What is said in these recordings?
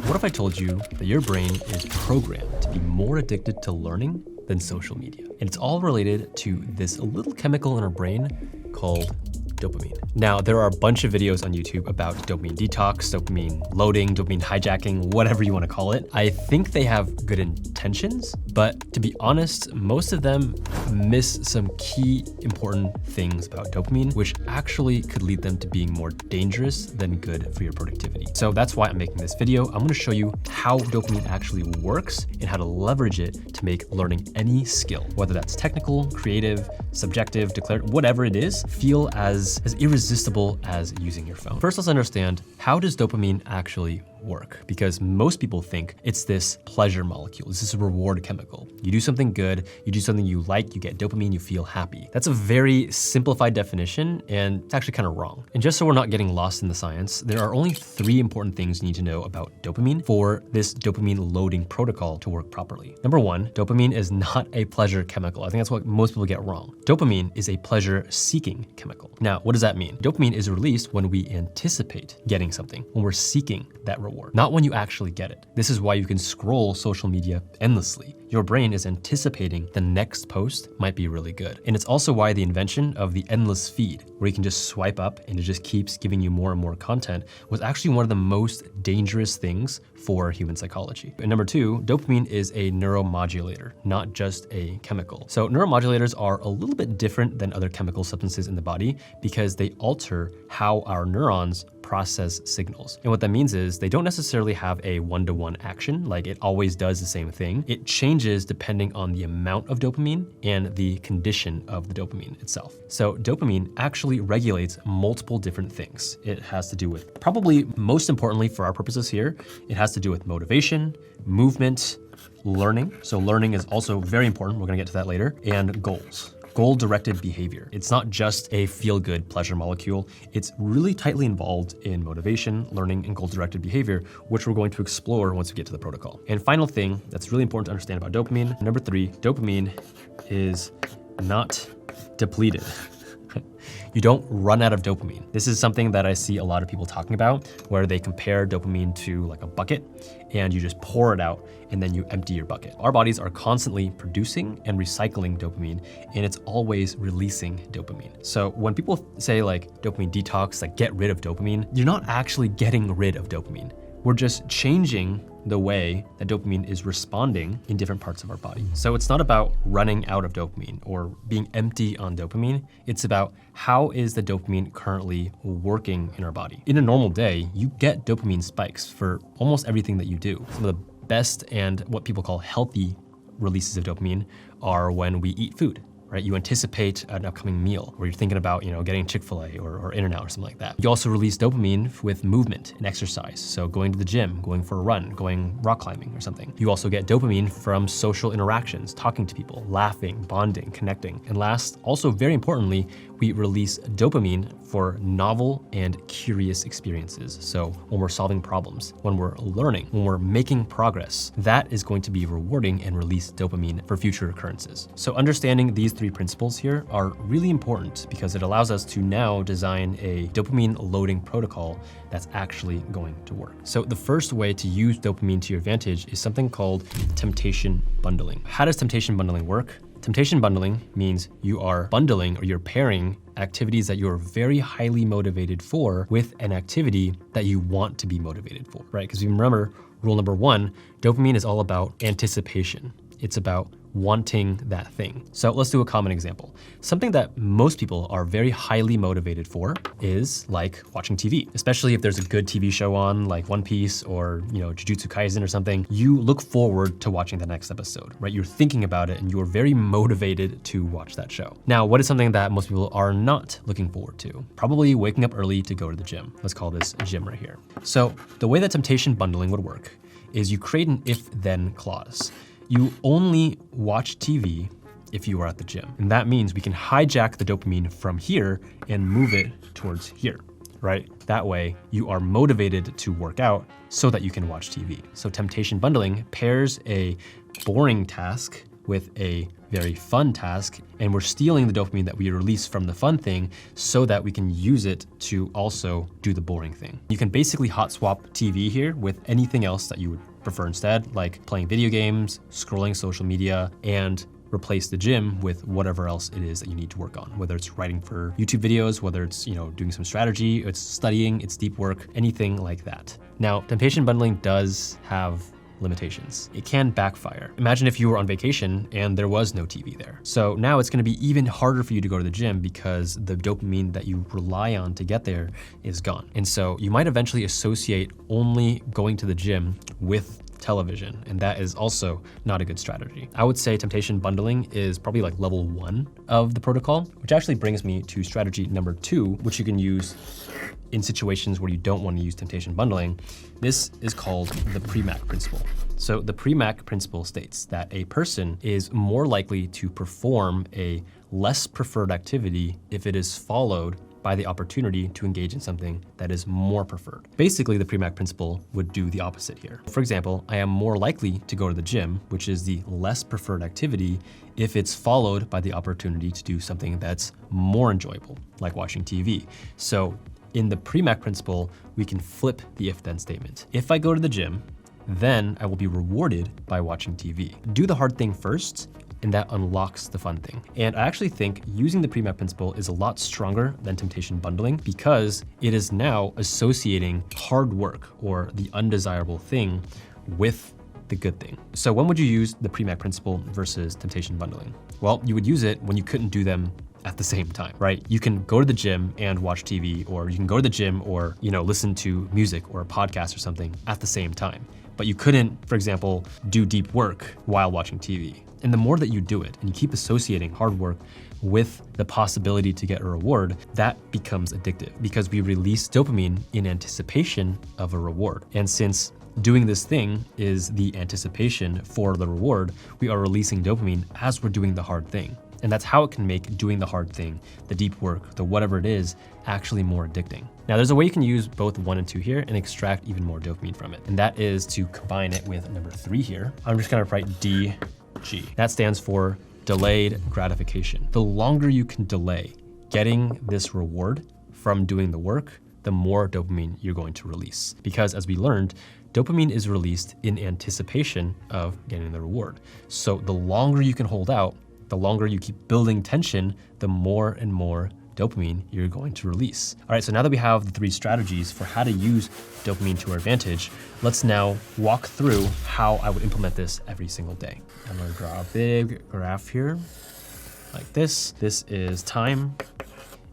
What if I told you that your brain is programmed to be more addicted to learning than social media? And it's all related to this little chemical in our brain called dopamine. Now, there are a bunch of videos on YouTube about dopamine detox, dopamine loading, dopamine hijacking, whatever you want to call it. I think they have good intentions, but to be honest, most of them miss some key important things about dopamine, which actually could lead them to being more dangerous than good for your productivity. So that's why I'm making this video. I'm going to show you how dopamine actually works and how to leverage it to make learning any skill, whether that's technical, creative, subjective, declarative, whatever it is, feel as irresistible as using your phone. First, let's understand, how does dopamine actually work? Because most people think it's this pleasure molecule. It's this reward chemical. You do something good, you do something you like, you get dopamine, you feel happy. That's a very simplified definition, and it's actually kind of wrong. And just so we're not getting lost in the science, there are only 3 important things you need to know about dopamine for this dopamine loading protocol to work properly. Number 1, dopamine is not a pleasure chemical. I think that's what most people get wrong. Dopamine is a pleasure-seeking chemical. Now, what does that mean? Dopamine is released when we anticipate getting something, when we're seeking that reward, not when you actually get it. This is why you can scroll social media endlessly. Your brain is anticipating the next post might be really good. And it's also why the invention of the endless feed, where you can just swipe up and it just keeps giving you more and more content, was actually one of the most dangerous things for human psychology. And number 2, dopamine is a neuromodulator, not just a chemical. So neuromodulators are a little bit different than other chemical substances in the body because they alter how our neurons process signals. And what that means is they don't necessarily have a one-to-one action, like it always does the same thing. It changes depending on the amount of dopamine and the condition of the dopamine itself. So dopamine actually regulates multiple different things. It has to do with, probably most importantly for our purposes here, it has to do with motivation, movement, learning. So learning is also very important. We're gonna get to that later. And goals. Goal-directed behavior. It's not just a feel-good pleasure molecule. It's really tightly involved in motivation, learning, and goal-directed behavior, which we're going to explore once we get to the protocol. And final thing that's really important to understand about dopamine, number 3, dopamine is not depleted. You don't run out of dopamine. This is something that I see a lot of people talking about, where they compare dopamine to like a bucket and you just pour it out and then you empty your bucket. Our bodies are constantly producing and recycling dopamine, and it's always releasing dopamine. So when people say like dopamine detox, like get rid of dopamine, you're not actually getting rid of dopamine. We're just changing the way that dopamine is responding in different parts of our body. So it's not about running out of dopamine or being empty on dopamine. It's about how is the dopamine currently working in our body. In a normal day, you get dopamine spikes for almost everything that you do. Some of the best and what people call healthy releases of dopamine are when we eat food. Right? You anticipate an upcoming meal where you're thinking about, getting Chick-fil-A or In-N-Out or something like that. You also release dopamine with movement and exercise. So going to the gym, going for a run, going rock climbing or something. You also get dopamine from social interactions, talking to people, laughing, bonding, connecting. And last, also very importantly, we release dopamine for novel and curious experiences. So when we're solving problems, when we're learning, when we're making progress, that is going to be rewarding and release dopamine for future occurrences. So understanding these 3 principles here are really important because it allows us to now design a dopamine loading protocol that's actually going to work. So the first way to use dopamine to your advantage is something called temptation bundling. How does temptation bundling work? Temptation bundling means you are bundling or you're pairing activities that you're very highly motivated for with an activity that you want to be motivated for, right? Because you remember rule number 1, dopamine is all about anticipation. It's about wanting that thing. So let's do a common example. Something that most people are very highly motivated for is like watching TV, especially if there's a good TV show on like One Piece or, Jujutsu Kaisen or something. You look forward to watching the next episode, right? You're thinking about it and you are very motivated to watch that show. Now, what is something that most people are not looking forward to? Probably waking up early to go to the gym. Let's call this gym right here. So the way that temptation bundling would work is you create an if-then clause. You only watch TV if you are at the gym. And that means we can hijack the dopamine from here and move it towards here, right? That way you are motivated to work out so that you can watch TV. So temptation bundling pairs a boring task with a very fun task, and we're stealing the dopamine that we release from the fun thing so that we can use it to also do the boring thing. You can basically hot swap TV here with anything else that you would prefer instead, like playing video games, scrolling social media, and replace the gym with whatever else it is that you need to work on, whether it's writing for YouTube videos, whether it's, doing some strategy, it's studying, it's deep work, anything like that. Now, temptation bundling does have limitations. It can backfire. Imagine if you were on vacation and there was no TV there. So now it's gonna be even harder for you to go to the gym because the dopamine that you rely on to get there is gone. And so you might eventually associate only going to the gym with television, and that is also not a good strategy. I would say temptation bundling is probably like level 1 of the protocol, which actually brings me to strategy number 2, which you can use in situations where you don't want to use temptation bundling. This is called the Premack principle. So the Premack principle states that a person is more likely to perform a less preferred activity if it is followed by the opportunity to engage in something that is more preferred. Basically, the Premack principle would do the opposite here. For example, I am more likely to go to the gym, which is the less preferred activity, if it's followed by the opportunity to do something that's more enjoyable, like watching TV. So in the Premack principle, we can flip the if-then statement. If I go to the gym, then I will be rewarded by watching TV. Do the hard thing first, and that unlocks the fun thing. And I actually think using the Premack principle is a lot stronger than temptation bundling because it is now associating hard work or the undesirable thing with the good thing. So when would you use the Premack principle versus temptation bundling? Well, you would use it when you couldn't do them at the same time, right? You can go to the gym and watch TV, or you can go to the gym or, listen to music or a podcast or something at the same time. But you couldn't, for example, do deep work while watching TV. And the more that you do it and you keep associating hard work with the possibility to get a reward, that becomes addictive because we release dopamine in anticipation of a reward. And since doing this thing is the anticipation for the reward, we are releasing dopamine as we're doing the hard thing. And that's how it can make doing the hard thing, the deep work, the whatever it is, actually more addicting. Now, there's a way you can use both 1 and 2 here and extract even more dopamine from it. And that is to combine it with number 3 here. I'm just gonna write DG. That stands for delayed gratification. The longer you can delay getting this reward from doing the work, the more dopamine you're going to release. Because as we learned, dopamine is released in anticipation of getting the reward. So the longer you can hold out, the longer you keep building tension, the more and more dopamine you're going to release. All right, so now that we have the 3 strategies for how to use dopamine to our advantage, let's now walk through how I would implement this every single day. I'm gonna draw a big graph here, like this. This is time,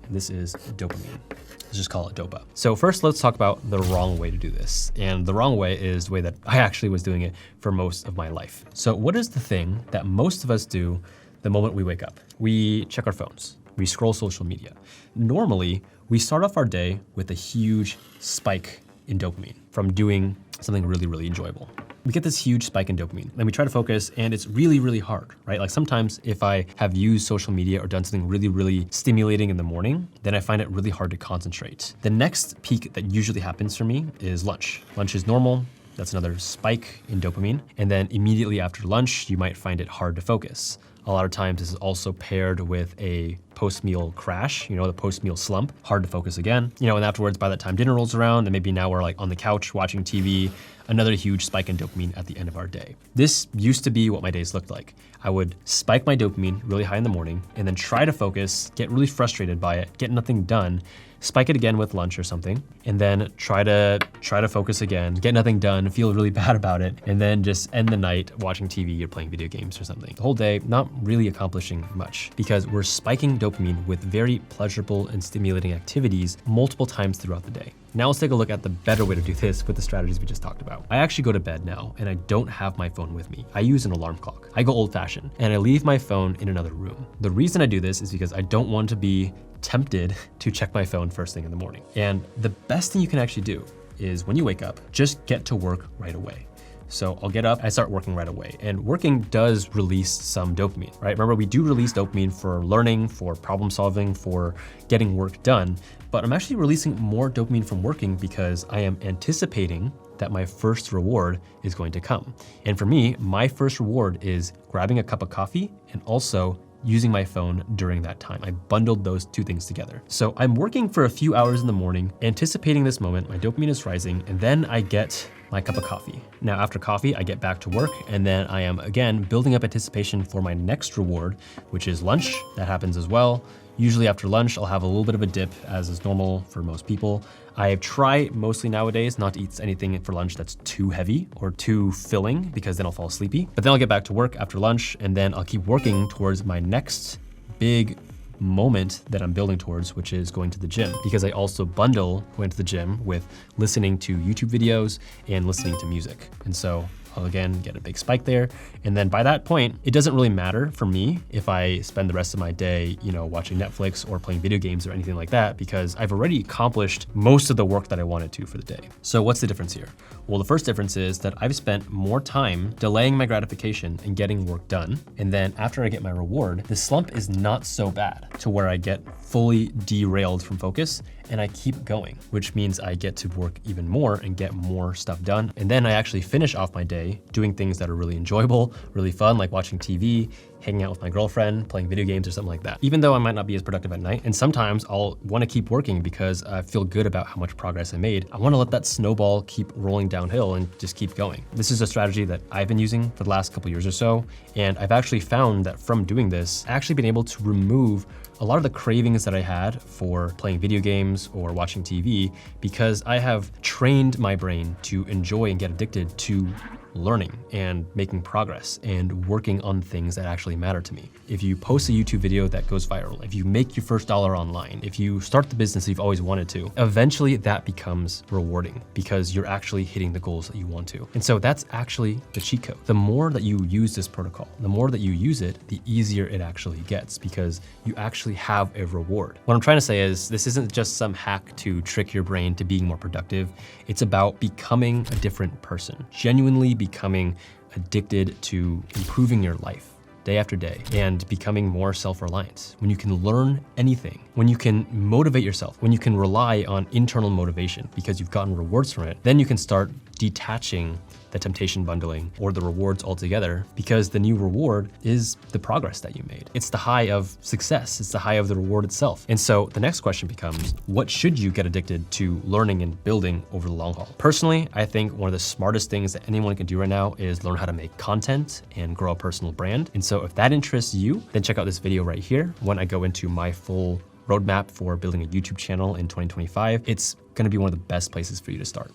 and this is dopamine. Let's just call it DOPA. So first, let's talk about the wrong way to do this. And the wrong way is the way that I actually was doing it for most of my life. So what is the thing that most of us do the moment we wake up? We check our phones. We scroll social media. Normally, we start off our day with a huge spike in dopamine from doing something really, really enjoyable. We get this huge spike in dopamine and we try to focus and it's really, really hard, right? Like sometimes if I have used social media or done something really, really stimulating in the morning, then I find it really hard to concentrate. The next peak that usually happens for me is lunch. Lunch is normal. That's another spike in dopamine. And then immediately after lunch, you might find it hard to focus. A lot of times this is also paired with a post-meal crash, the post-meal slump, hard to focus again. And afterwards, by the time dinner rolls around, and maybe now we're like on the couch watching TV, another huge spike in dopamine at the end of our day. This used to be what my days looked like. I would spike my dopamine really high in the morning and then try to focus, get really frustrated by it, get nothing done, spike it again with lunch or something, and then try to focus again, get nothing done, feel really bad about it, and then just end the night watching TV or playing video games or something. The whole day, not really accomplishing much because we're spiking dopamine with very pleasurable and stimulating activities multiple times throughout the day. Now let's take a look at the better way to do this with the strategies we just talked about. I actually go to bed now and I don't have my phone with me. I use an alarm clock. I go old-fashioned and I leave my phone in another room. The reason I do this is because I don't want to be tempted to check my phone first thing in the morning. And the best thing you can actually do is when you wake up, just get to work right away. So I'll get up, I start working right away. And working does release some dopamine, right? Remember, we do release dopamine for learning, for problem solving, for getting work done, but I'm actually releasing more dopamine from working because I am anticipating that my first reward is going to come. And for me, my first reward is grabbing a cup of coffee and also using my phone during that time. I bundled those two things together. So I'm working for a few hours in the morning, anticipating this moment, my dopamine is rising, and then I get my cup of coffee. Now after coffee, I get back to work, and then I am again building up anticipation for my next reward, which is lunch. That happens as well. Usually after lunch, I'll have a little bit of a dip, as is normal for most people. I try mostly nowadays not to eat anything for lunch that's too heavy or too filling, because then I'll fall sleepy. But then I'll get back to work after lunch, and then I'll keep working towards my next big moment that I'm building towards, which is going to the gym, because I also bundle going to the gym with listening to YouTube videos and listening to music. And so I'll again get a big spike there. And then by that point, it doesn't really matter for me if I spend the rest of my day, watching Netflix or playing video games or anything like that, because I've already accomplished most of the work that I wanted to for the day. So what's the difference here? Well, the first difference is that I've spent more time delaying my gratification and getting work done. And then after I get my reward, the slump is not so bad to where I get fully derailed from focus and I keep going, which means I get to work even more and get more stuff done. And then I actually finish off my day doing things that are really enjoyable, really fun, like watching TV, hanging out with my girlfriend, playing video games or something like that. Even though I might not be as productive at night, and sometimes I'll want to keep working because I feel good about how much progress I made. I want to let that snowball keep rolling downhill and just keep going. This is a strategy that I've been using for the last couple years or so, and I've actually found that from doing this, I've actually been able to remove a lot of the cravings that I had for playing video games or watching TV, because I have trained my brain to enjoy and get addicted to learning and making progress and working on things that actually matter to me. If you post a YouTube video that goes viral, if you make your first dollar online, if you start the business you've always wanted to, eventually that becomes rewarding because you're actually hitting the goals that you want to. And so that's actually the cheat code. The more that you use this protocol, the more that you use it, the easier it actually gets because you actually have a reward. What I'm trying to say is this isn't just some hack to trick your brain to being more productive. It's about becoming a different person, genuinely becoming addicted to improving your life day after day and becoming more self-reliant. When you can learn anything, when you can motivate yourself, when you can rely on internal motivation because you've gotten rewards from it, then you can start detaching the temptation bundling or the rewards altogether, because the new reward is the progress that you made. It's the high of success. It's the high of the reward itself. And so the next question becomes, what should you get addicted to learning and building over the long haul? Personally, I think one of the smartest things that anyone can do right now is learn how to make content and grow a personal brand. And so if that interests you, then check out this video right here when I go into my full roadmap for building a YouTube channel in 2025. It's gonna be one of the best places for you to start.